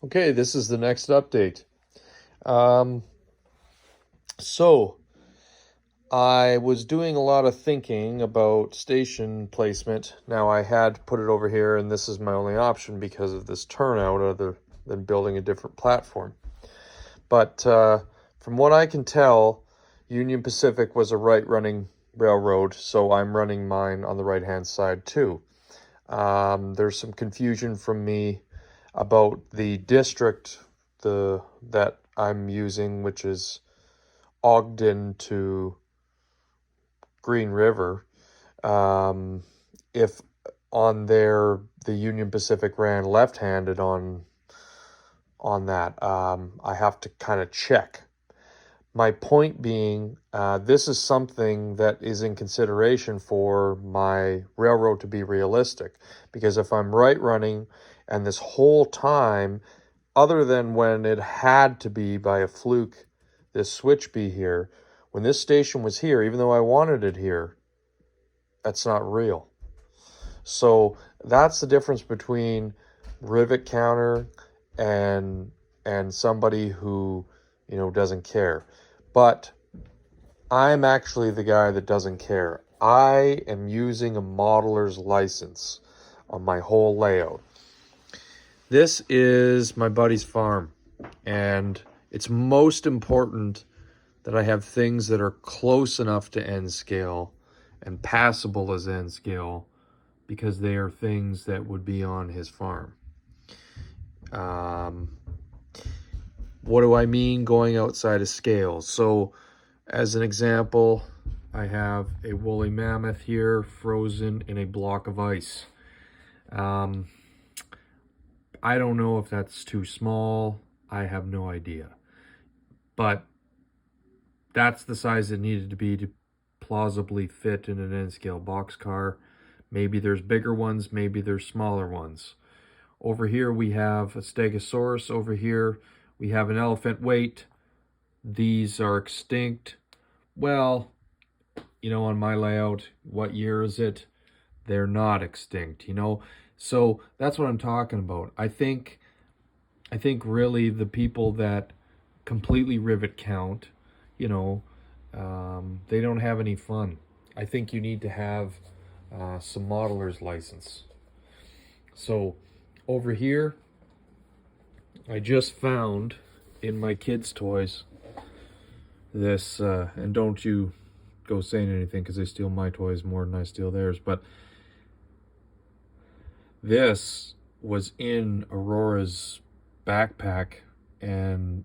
Okay, this is the next update. Um, so I was doing a lot of thinking about station placement. Now I had to put it over here, and this is my only option because of this turnout, other than building a different platform. But from what I can tell, Union Pacific was a right-running railroad, so I'm running mine on the right-hand side too. There's some confusion from me about the district that I'm using, which is Ogden to Green River. If on there the Union Pacific ran left-handed on that, I have to kind of check. My point being, this is something that is in consideration for my railroad to be realistic. Because if I'm right running and this whole time, other than when it had to be by a fluke, this switch be here, when this station was here, even though I wanted it here, that's not real. So that's the difference between rivet counter and somebody who, doesn't care. But I'm actually the guy that doesn't care. I am using a modeler's license on my whole layout. This is my buddy's farm, and it's most important that I have things that are close enough to N scale and passable as N scale, because they are things that would be on his farm. What do I mean going outside of scale? So as an example, I have a woolly mammoth here frozen in a block of ice. I don't know if that's too small. I have no idea. But that's the size it needed to be to plausibly fit in an N-scale boxcar. Maybe there's bigger ones, maybe there's smaller ones. Over here we have a Stegosaurus. Over here we have an elephant weight. These are extinct. Well, on my layout, what year is it? They're not extinct, So that's what I'm talking about. I think really the people that completely rivet count, they don't have any fun. I think you need to have some modeler's license. So over here, I just found in my kids' toys this, and don't you go saying anything because they steal my toys more than I steal theirs, but this was in Aurora's backpack, and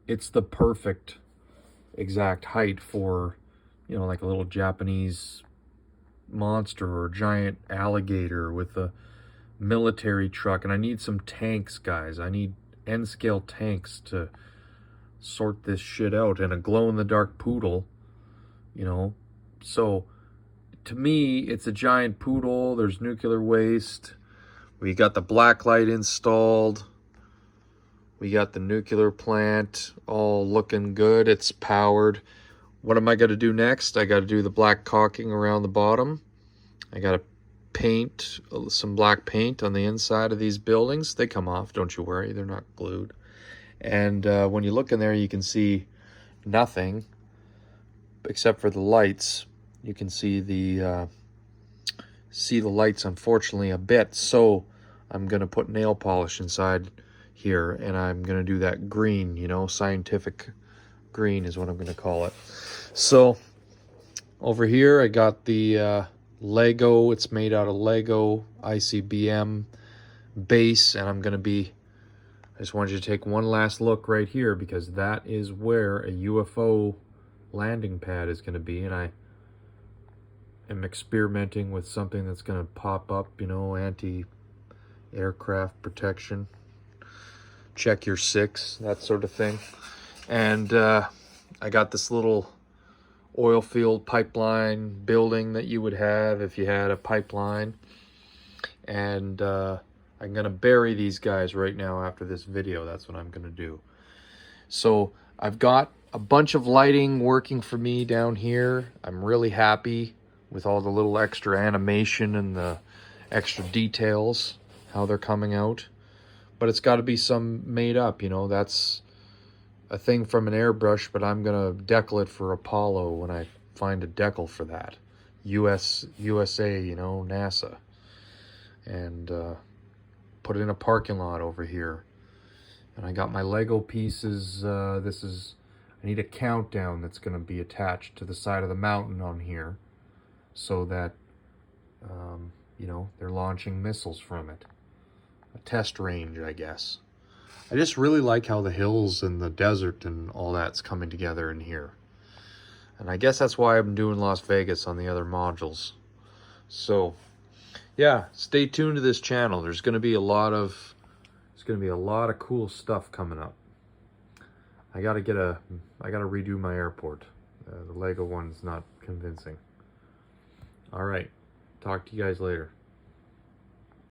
it's the perfect exact height for like a little Japanese monster or giant alligator with a military truck. And I need some tanks, guys. I need N-scale tanks to sort this shit out, and a glow-in-the-dark poodle, so to me it's a giant poodle. There's nuclear waste. We got the black light installed. We got the nuclear plant all looking good. It's powered. What am I going to do next? I got to do the black caulking around the bottom. I got to paint some black paint on the inside of these buildings. They come off, don't you worry. They're not glued. And when you look in there, you can see nothing except for the lights. You can see the lights, unfortunately, a bit. So I'm going to put nail polish inside here, and I'm going to do that green, scientific green is what I'm going to call it. So over here, I got the Lego. It's made out of Lego ICBM base, and I just wanted you to take one last look right here, because that is where a UFO landing pad is going to be, and I am experimenting with something that's going to pop up, anti-aircraft protection, check your 6, that sort of thing. And I got this little oil field pipeline building that you would have if you had a pipeline, and I'm going to bury these guys right now after this video. That's what I'm going to do. So I've got a bunch of lighting working for me down here. I'm really happy with all the little extra animation and the extra details, how they're coming out. but it's got to be some made up, you know. That's a thing from an airbrush, but I'm gonna decal it for Apollo when I find a decal for that. USA, you know, NASA. And put it in a parking lot over here. And I got my Lego pieces. I need a countdown that's going to be attached to the side of the mountain on here so that, you know, they're launching missiles from it. A test range, I guess. I just really like how the hills and the desert and all that's coming together in here. And I guess that's why I'm doing Las Vegas on the other modules. So, yeah, stay tuned to this channel. There's going to be a lot of cool stuff coming up. I gotta redo my airport. The Lego one's not convincing. All right, talk to you guys later.